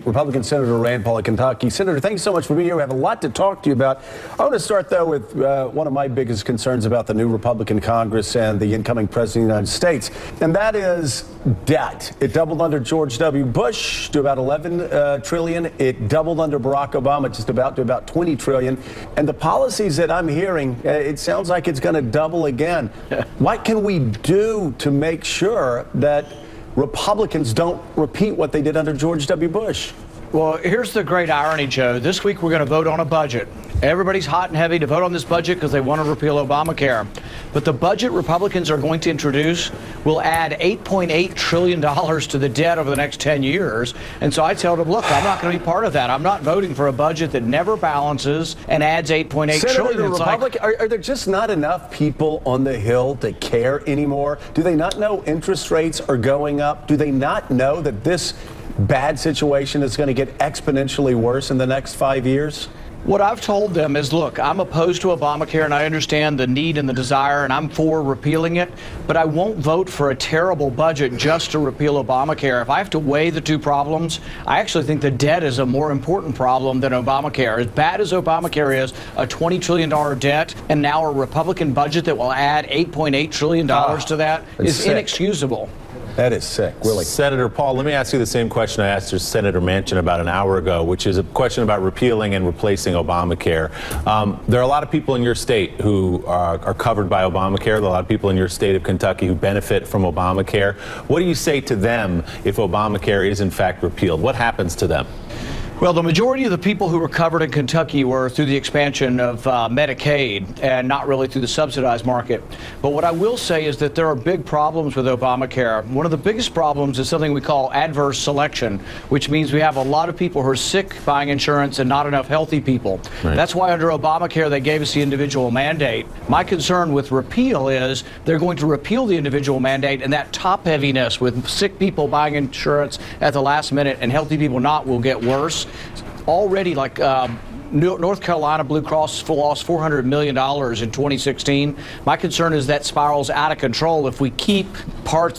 Republican Senator Rand Paul of Kentucky. Senator, thank you so much for being here. We have a lot to talk to you about. I want to start, though, with one of my biggest concerns about the new Republican Congress and the incoming President of the United States, and that is debt. It doubled under George W. Bush to about $11 trillion. It doubled under Barack Obama, just about to about $20 trillion. And the policies that I'm hearing, it sounds like it's going to double again. What can we do to make sure that Republicans don't repeat what they did under George W. Bush? Well, here's the great irony, Joe. This week we're going to vote on a budget. Everybody's hot and heavy to vote on this budget because they want to repeal Obamacare. But the budget Republicans are going to introduce will add $8.8 trillion to the debt over the next 10 years. And so I tell them, look, I'm not going to be part of that. I'm not voting for a budget that never balances and adds $8.8 trillion. Are there just not enough people on the Hill to care anymore? Do they not know interest rates are going up? Do they not know that this bad situation is going to get exponentially worse in the next 5 years? What I've told them is, look, I'm opposed to Obamacare, and I understand the need and the desire, and I'm for repealing it, but I won't vote for a terrible budget just to repeal Obamacare. If I have to weigh the two problems, I actually think the debt is a more important problem than Obamacare. As bad as Obamacare is, a $20 trillion debt, and now a Republican budget that will add $8.8 trillion to that is inexcusable. That is sick, really. Senator Paul, let me ask you the same question I asked Senator Manchin about an hour ago, which is a question about repealing and replacing Obamacare. There are a lot of people in your state who are covered by Obamacare. There are a lot of people in your state of Kentucky who benefit from Obamacare. What do you say to them if Obamacare is in fact repealed? What happens to them? Well, the majority of the people who were covered in Kentucky were through the expansion of Medicaid and not really through the subsidized market. But what I will say is that there are big problems with Obamacare. One of the biggest problems is something we call adverse selection, which means we have a lot of people who are sick buying insurance and not enough healthy people. Right. That's why under Obamacare they gave us the individual mandate. My concern with repeal is they're going to repeal the individual mandate, and that top heaviness with sick people buying insurance at the last minute and healthy people not will get worse. Already, like North Carolina Blue Cross lost $400 million in 2016. My concern is that spirals out of control if we keep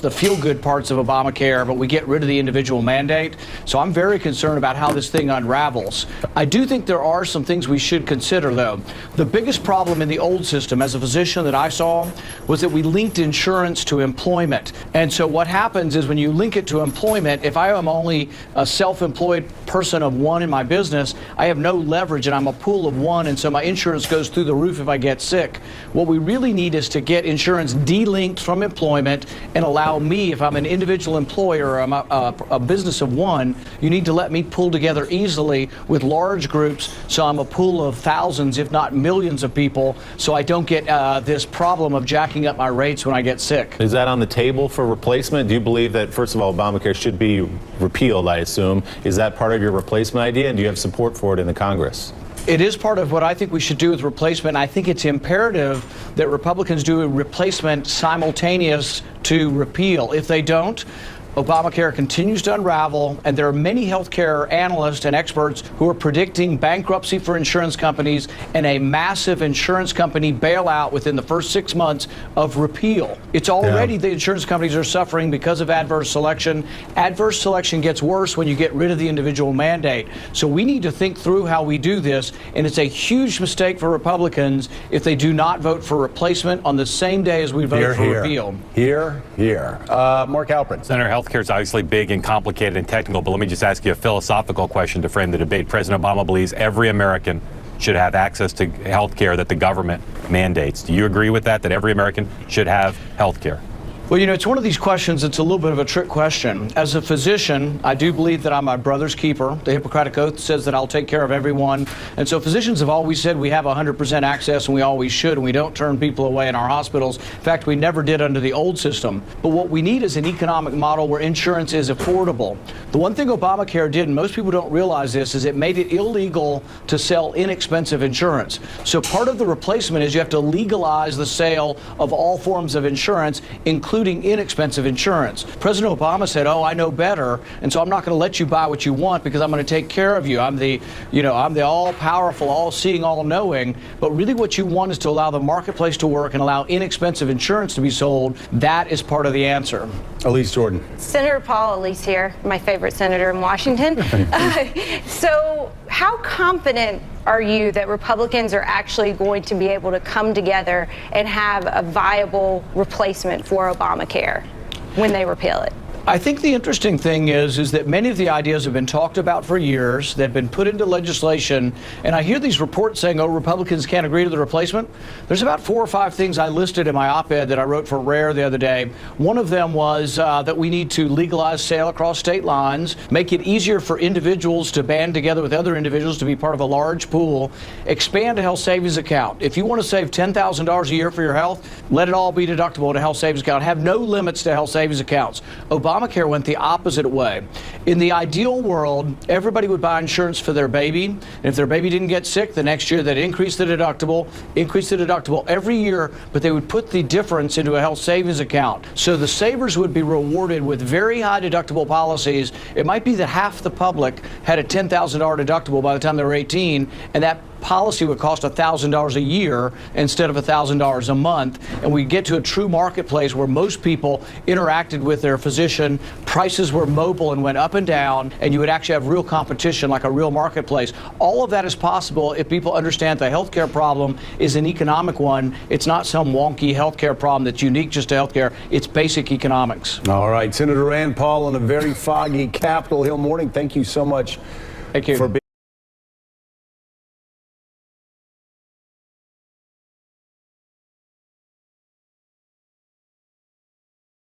the feel-good parts of Obamacare, but we get rid of the individual mandate. So I'm very concerned about how this thing unravels. I do think there are some things we should consider, though. The biggest problem in the old system, as a physician that I saw, was that we linked insurance to employment. And so what happens is when you link it to employment, if I am only a self-employed person of one in my business, I have no leverage and I'm a pool of one, and so my insurance goes through the roof if I get sick. What we really need is to get insurance delinked from employment and allow me, if I'm an individual employer or I'm a business of one, you need to let me pull together easily with large groups so I'm a pool of thousands, if not millions of people, so I don't get this problem of jacking up my rates when I get sick. Is that on the table for replacement? Do you believe that, first of all, Obamacare should be repealed, I assume? Is that part of your replacement idea, and do you have support for it in the Congress? It is part of what I think we should do with replacement. I think it's imperative that Republicans do a replacement simultaneous to repeal. If they don't, Obamacare continues to unravel, and there are many healthcare analysts and experts who are predicting bankruptcy for insurance companies and a massive insurance company bailout within the first 6 months of repeal. It's already the insurance companies are suffering because of adverse selection. Adverse selection gets worse when you get rid of the individual mandate. So we need to think through how we do this, and it's a huge mistake for Republicans if they do not vote for replacement on the same day as we vote for repeal. Here. Mark Halperin. Senator, healthcare is obviously big and complicated and technical, but let me just ask you a philosophical question to frame the debate. President Obama believes every American should have access to health care that the government mandates. Do you agree with that every American should have health care? Well, you know, it's one of these questions that's a little bit of a trick question. As a physician, I do believe that I'm my brother's keeper. The Hippocratic Oath says that I'll take care of everyone. And so physicians have always said we have 100% access, and we always should, and we don't turn people away in our hospitals. In fact, we never did under the old system. But what we need is an economic model where insurance is affordable. The one thing Obamacare did, and most people don't realize this, is it made it illegal to sell inexpensive insurance. So part of the replacement is you have to legalize the sale of all forms of insurance, including including inexpensive insurance. President Obama said, oh, I know better, and so I'm not going to let you buy what you want because I'm going to take care of you. I'm the all-powerful, all-seeing, all-knowing. But really what you want is to allow the marketplace to work and allow inexpensive insurance to be sold. That is part of the answer. Elise Jordan. Senator Paul, Elise here, my favorite senator in Washington. So how confident are you that Republicans are actually going to be able to come together and have a viable replacement for Obamacare when they repeal it? I think the interesting thing is that many of the ideas have been talked about for years. They've been put into legislation, and I hear these reports saying, oh, Republicans can't agree to the replacement. There's about 4 or 5 things I listed in my op-ed that I wrote for Rare the other day. One of them was that we need to legalize sale across state lines, make it easier for individuals to band together with other individuals to be part of a large pool, expand a health savings account. If you want to save $10,000 a year for your health, let it all be deductible to a health savings account. Have no limits to health savings accounts. Obamacare went the opposite way. In the ideal world, everybody would buy insurance for their baby, and if their baby didn't get sick the next year, they'd increase the deductible every year, but they would put the difference into a health savings account. So the savers would be rewarded with very high deductible policies. It might be that half the public had a $10,000 deductible by the time they were 18, and that policy would cost $1,000 a year instead of $1,000 a month, and we get to a true marketplace where most people interacted with their physician, prices were mobile and went up and down, and you would actually have real competition like a real marketplace. All of that is possible if people understand the healthcare problem is an economic one. It's not some wonky healthcare problem that's unique just to healthcare. It's basic economics. All right, Senator Rand Paul on a very foggy Capitol Hill morning. Thank you so much for being